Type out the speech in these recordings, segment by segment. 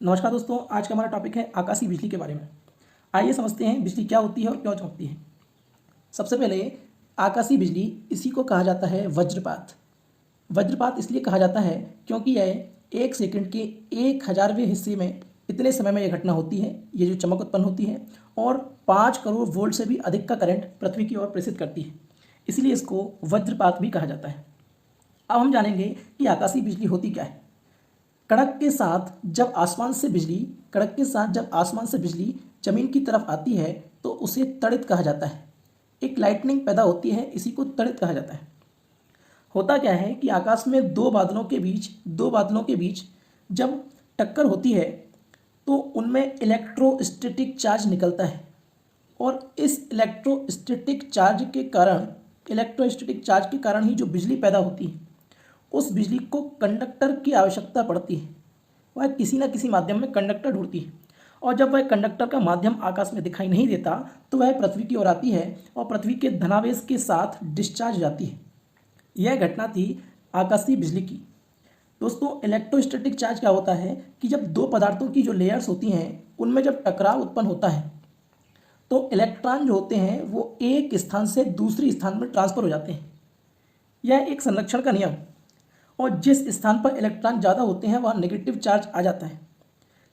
नमस्कार दोस्तों, आज का हमारा टॉपिक है आकाशीय बिजली के बारे में। आइए समझते हैं बिजली क्या होती है और क्यों चमकती है। सबसे पहले आकाशीय बिजली इसी को कहा जाता है वज्रपात। वज्रपात इसलिए कहा जाता है क्योंकि यह 1 सेकंड के 1000वें हिस्से में इतने समय में यह घटना होती है, ये जो चमक उत्पन्न होती है, और 5 करोड़ वोल्ट से भी अधिक का करंट पृथ्वी की ओर प्रेषित करती है। इसीलिए इसको वज्रपात भी कहा जाता है। अब हम जानेंगे कि आकाशीय बिजली होती क्या है। कड़क के साथ जब आसमान से बिजली जमीन की तरफ आती है तो उसे तड़ित कहा जाता है। एक लाइटनिंग पैदा होती है, इसी को तड़ित कहा जाता है। होता क्या है कि आकाश में दो बादलों के बीच जब टक्कर होती है तो उनमें इलेक्ट्रोस्टैटिक चार्ज निकलता है, और इस इलेक्ट्रोस्टैटिक चार्ज के कारण ही जो बिजली पैदा होती है, उस बिजली को कंडक्टर की आवश्यकता पड़ती है। वह किसी न किसी माध्यम में कंडक्टर ढूंढती है, और जब वह कंडक्टर का माध्यम आकाश में दिखाई नहीं देता तो वह पृथ्वी की ओर आती है और पृथ्वी के धनावेश के साथ डिस्चार्ज हो जाती है। यह घटना थी आकाशीय बिजली की। दोस्तों, इलेक्ट्रोस्टैटिक चार्ज क्या होता है कि जब दो पदार्थों की जो लेयर्स होती हैं उनमें जब टकराव उत्पन्न होता है तो इलेक्ट्रॉन जो होते हैं वो एक स्थान से दूसरे स्थान में ट्रांसफर हो जाते हैं। यह एक संरक्षण का नियम, और जिस स्थान पर इलेक्ट्रॉन ज़्यादा होते हैं वहाँ नेगेटिव चार्ज आ जाता है।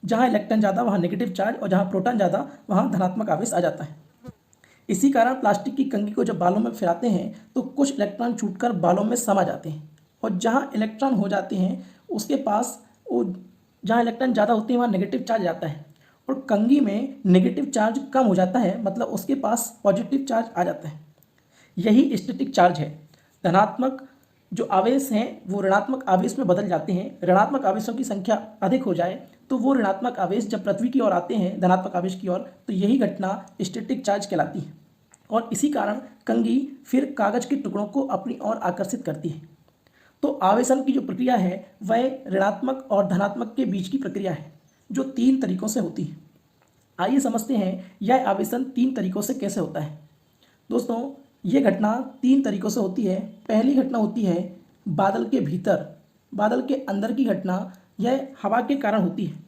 जहाँ इलेक्ट्रॉन ज़्यादा वहाँ नेगेटिव चार्ज, और जहाँ प्रोटॉन ज़्यादा वहाँ धनात्मक आवेश आ जाता है। इसी कारण प्लास्टिक की कंघी को जब बालों में फिराते हैं तो कुछ इलेक्ट्रॉन छूटकर बालों में समा जाते हैं, और जहाँ इलेक्ट्रॉन हो जाते हैं उसके पास जहाँ इलेक्ट्रॉन ज़्यादा होते हैं वहाँ नेगेटिव चार्ज जाता है, और कंघी में नेगेटिव चार्ज कम हो जाता है, मतलब उसके पास पॉजिटिव चार्ज आ जाता है। यही स्टैटिक चार्ज है। धनात्मक जो आवेश हैं वो ऋणात्मक आवेश में बदल जाते हैं। ऋणात्मक आवेशों की संख्या अधिक हो जाए तो वो ऋणात्मक आवेश जब पृथ्वी की ओर आते हैं धनात्मक आवेश की ओर, तो यही घटना स्टैटिक चार्ज कहलाती है, और इसी कारण कंघी फिर कागज के टुकड़ों को अपनी ओर आकर्षित करती है। तो आवेशन की जो प्रक्रिया है वह ऋणात्मक और धनात्मक के बीच की प्रक्रिया है, जो 3 तरीकों से होती है। आइए समझते हैं यह आवेशन 3 तरीकों से कैसे होता है। दोस्तों, ये घटना 3 तरीकों से होती है। पहली घटना होती है बादल के भीतर, बादल के अंदर की घटना। यह हवा के कारण होती है।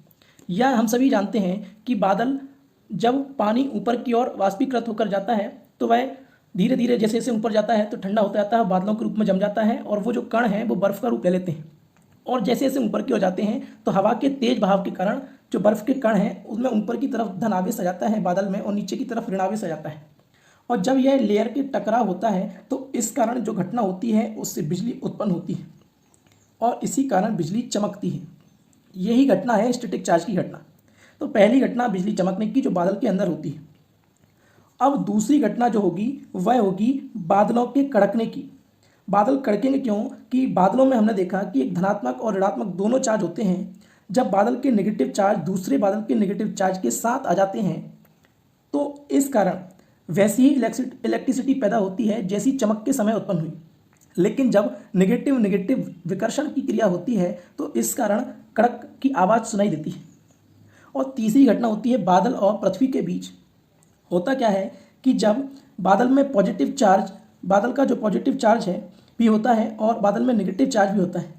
यह हम सभी जानते हैं कि बादल जब पानी ऊपर की ओर वाष्पीकृत होकर जाता है तो वह धीरे धीरे जैसे जैसे ऊपर जाता है तो ठंडा होता जाता है, बादलों के रूप में जम जाता है, और वो जो कण हैं वो बर्फ़ का रूप ले लेते हैं। और जैसे जैसे ऊपर की ओर जाते हैं तो हवा के तेज बहाव के कारण जो बर्फ़ के कण हैं उनमें ऊपर की तरफ धन आवेश आ जाता है बादल में, और नीचे की तरफ ऋण आवेश आ जाता है। और जब यह लेयर के टकराव होता है तो इस कारण जो घटना होती है उससे बिजली उत्पन्न होती है, और इसी कारण बिजली चमकती है। यही घटना है स्टैटिक चार्ज की घटना। तो पहली घटना बिजली चमकने की, जो बादल के अंदर होती है। अब दूसरी घटना जो होगी वह होगी बादलों के कड़कने की। बादल कड़केंगे क्यों? कि बादलों में हमने देखा कि एक धनात्मक और ऋणात्मक दोनों चार्ज होते हैं। जब बादल के नेगेटिव चार्ज दूसरे बादल के नेगेटिव चार्ज के साथ आ जाते हैं तो इस कारण वैसी ही इलेक्ट्रिसिटी पैदा होती है जैसी चमक के समय उत्पन्न हुई। लेकिन जब नेगेटिव नेगेटिव विकर्षण की क्रिया होती है तो इस कारण कड़क की आवाज़ सुनाई देती है। और तीसरी घटना होती है बादल और पृथ्वी के बीच। होता क्या है कि जब बादल में पॉजिटिव चार्ज, बादल का जो पॉजिटिव चार्ज है भी होता है और बादल में नेगेटिव चार्ज भी होता है,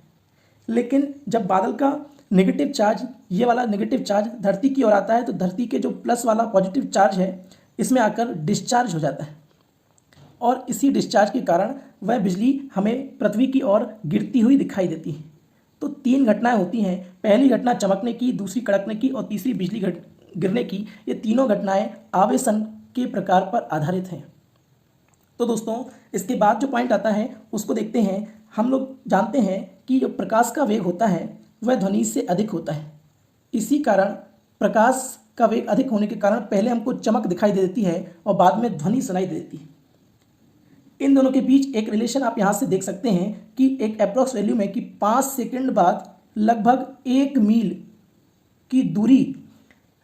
लेकिन जब बादल का नेगेटिव चार्ज, ये वाला नेगेटिव चार्ज धरती की ओर आता है तो धरती के जो प्लस वाला पॉजिटिव चार्ज है इसमें आकर डिस्चार्ज हो जाता है, और इसी डिस्चार्ज के कारण वह बिजली हमें पृथ्वी की ओर गिरती हुई दिखाई देती है। तो 3 घटनाएं होती हैं। पहली घटना चमकने की, दूसरी कड़कने की, और तीसरी बिजली गिरने की। ये तीनों घटनाएं आवेशन के प्रकार पर आधारित हैं। तो दोस्तों, इसके बाद जो पॉइंट आता है उसको देखते हैं। हम लोग जानते हैं कि जो प्रकाश का वेग होता है वह ध्वनि से अधिक होता है। इसी कारण प्रकाश का वेग अधिक होने के कारण पहले हमको चमक दिखाई दे देती है और बाद में ध्वनि सुनाई दे देती है। इन दोनों के बीच एक रिलेशन आप यहाँ से देख सकते हैं कि एक अप्रॉक्स वैल्यू में कि 5 सेकंड बाद लगभग 1 मील की दूरी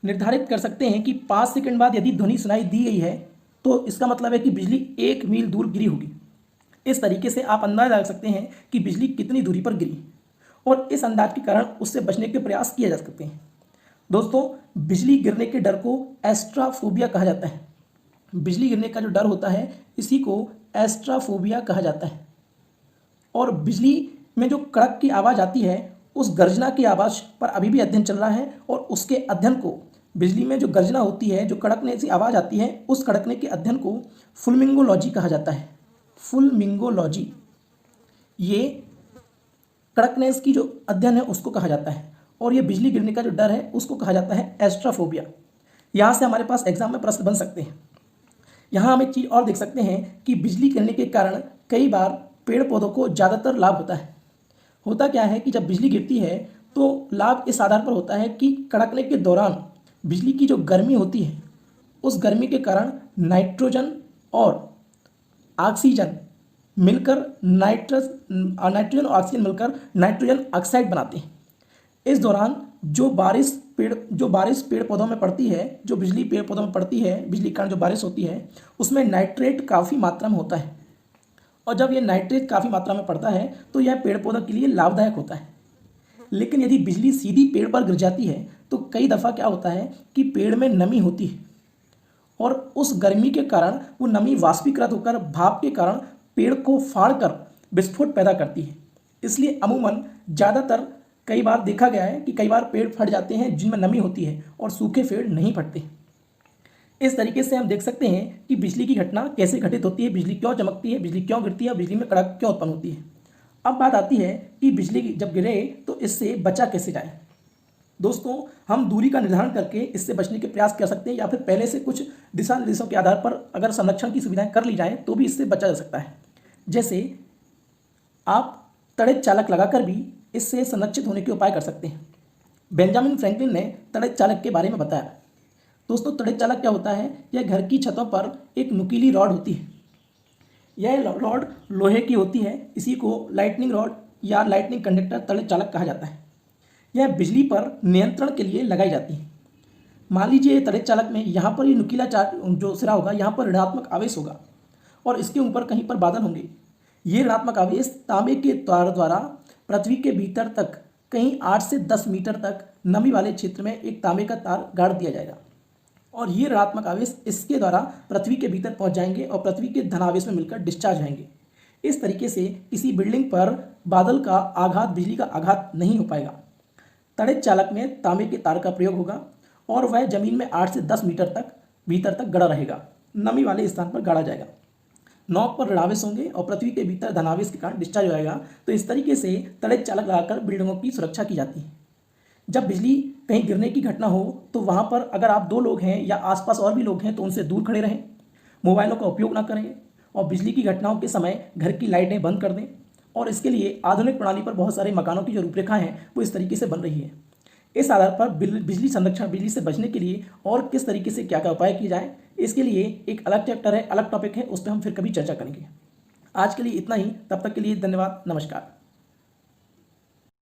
निर्धारित कर सकते हैं कि 5 सेकंड बाद यदि ध्वनि सुनाई दी गई है तो इसका मतलब है कि बिजली 1 मील दूर गिरी होगी। इस तरीके से आप अंदाजा लगा सकते हैं कि बिजली कितनी दूरी पर गिरी, और इस अंदाज के कारण उससे बचने के प्रयास किए जा सकते हैं। दोस्तों, बिजली गिरने के डर को एस्ट्राफोबिया कहा जाता है। बिजली गिरने का जो डर होता है इसी को एस्ट्राफोबिया कहा जाता है। और बिजली में जो कड़क की आवाज़ आती है उस गर्जना की आवाज़ पर अभी भी अध्ययन चल रहा है और उसके अध्ययन को, बिजली में जो गर्जना होती है, जो कड़कने सी आवाज़ आती है, उस कड़कने के अध्ययन को फुलमिंगोलॉजी कहा जाता है। फुलमिंगोलॉजी, ये कड़कनेस की जो अध्ययन है उसको कहा जाता है। और ये बिजली गिरने का जो डर है उसको कहा जाता है एस्ट्राफोबिया। यहाँ से हमारे पास एग्जाम में प्रश्न बन सकते हैं। यहाँ हम एक चीज़ और देख सकते हैं कि बिजली गिरने के कारण कई बार पेड़ पौधों को ज़्यादातर लाभ होता है। होता क्या है कि जब बिजली गिरती है तो लाभ इस आधार पर होता है कि कड़कने के दौरान बिजली की जो गर्मी होती है, उस गर्मी के कारण नाइट्रोजन और ऑक्सीजन मिलकर नाइट्रोजन और ऑक्सीजन मिलकर नाइट्रोजन ऑक्साइड बनाते हैं। इस दौरान जो बारिश पेड़ पौधों में पड़ती है, जो बिजली पेड़ पौधों में पड़ती है, बिजली के कारण जो बारिश होती है उसमें नाइट्रेट काफ़ी मात्रा में होता है। और जब ये नाइट्रेट काफ़ी मात्रा में पड़ता है तो यह पेड़ पौधों के लिए लाभदायक होता है। लेकिन यदि बिजली सीधी पेड़ पर गिर जाती है तो कई दफ़ा क्या होता है कि पेड़ में नमी होती है और उस गर्मी के कारण वो नमी वाष्पीकृत होकर भाप के कारण पेड़ को फाड़कर विस्फोट पैदा करती है। इसलिए अमूमन ज़्यादातर कई बार देखा गया है कि कई बार पेड़ फट जाते हैं जिनमें नमी होती है और सूखे पेड़ नहीं फटते। इस तरीके से हम देख सकते हैं कि बिजली की घटना कैसे घटित होती है, बिजली क्यों चमकती है, बिजली क्यों गिरती है, बिजली में कड़क क्यों उत्पन्न होती है। अब बात आती है कि बिजली जब गिरे तो इससे बचा कैसे जाए। दोस्तों, हम दूरी का निर्धारण करके इससे बचने के प्रयास कर सकते हैं या फिर पहले से कुछ दिशा निर्देशों के आधार पर अगर संरक्षण की सुविधाएं कर ली जाएं तो भी इससे बचा जा सकता है। जैसे आप तड़ित चालक लगाकर भी इससे संरक्षित होने के उपाय कर सकते हैं। बेंजामिन फ्रैंकलिन ने तड़ित चालक के बारे में बताया। दोस्तों, तड़ित चालक क्या होता है? यह घर की छतों पर एक नुकीली रॉड होती है। यह रॉड लोहे की होती है। इसी को लाइटनिंग रॉड या लाइटनिंग कंडक्टर तड़ित चालक कहा जाता है। यह बिजली पर नियंत्रण के लिए लगाई जाती है। मान लीजिए तड़ित चालक में यहाँ पर ये नुकीला जो सिरा होगा, यहाँ पर ऋणात्मक आवेश होगा और इसके ऊपर कहीं पर बादल होंगे। ये ऋणात्मक आवेश तांबे के तार द्वारा पृथ्वी के भीतर तक कहीं 8 से 10 मीटर तक नमी वाले क्षेत्र में एक तांबे का तार गाड़ दिया जाएगा और ये ऋणात्मक आवेश इसके द्वारा पृथ्वी के भीतर पहुंच जाएंगे और पृथ्वी के धनावेश में मिलकर डिस्चार्ज होंगे। इस तरीके से किसी बिल्डिंग पर बादल का आघात, बिजली का आघात नहीं हो पाएगा। तड़ित चालक में तांबे के तार का प्रयोग होगा और वह जमीन में 8 से 10 मीटर तक भीतर तक गड़ा रहेगा। नमी वाले स्थान पर गाड़ा जाएगा। नोक पर ऋणावेश होंगे और पृथ्वी के भीतर धनावेश के कारण डिस्चार्ज हो जाएगा। तो इस तरीके से तड़ित चालक लगाकर बिल्डिंगों की सुरक्षा की जाती है। जब बिजली कहीं गिरने की घटना हो तो वहाँ पर अगर आप 2 लोग हैं या आसपास और भी लोग हैं तो उनसे दूर खड़े रहें, मोबाइलों का उपयोग ना करें और बिजली की घटनाओं के समय घर की लाइटें बंद कर दें। और इसके लिए आधुनिक प्रणाली पर बहुत सारे मकानों की जो रूपरेखाएं हैं वो इस तरीके से बन रही है। इस आधार पर बिजली संरक्षण, बिजली से बचने के लिए और किस तरीके से क्या क्या उपाय किए जाएँ, इसके लिए एक अलग चैप्टर है, अलग टॉपिक है, उस पर हम फिर कभी चर्चा करेंगे। आज के लिए इतना ही। तब तक के लिए धन्यवाद। नमस्कार।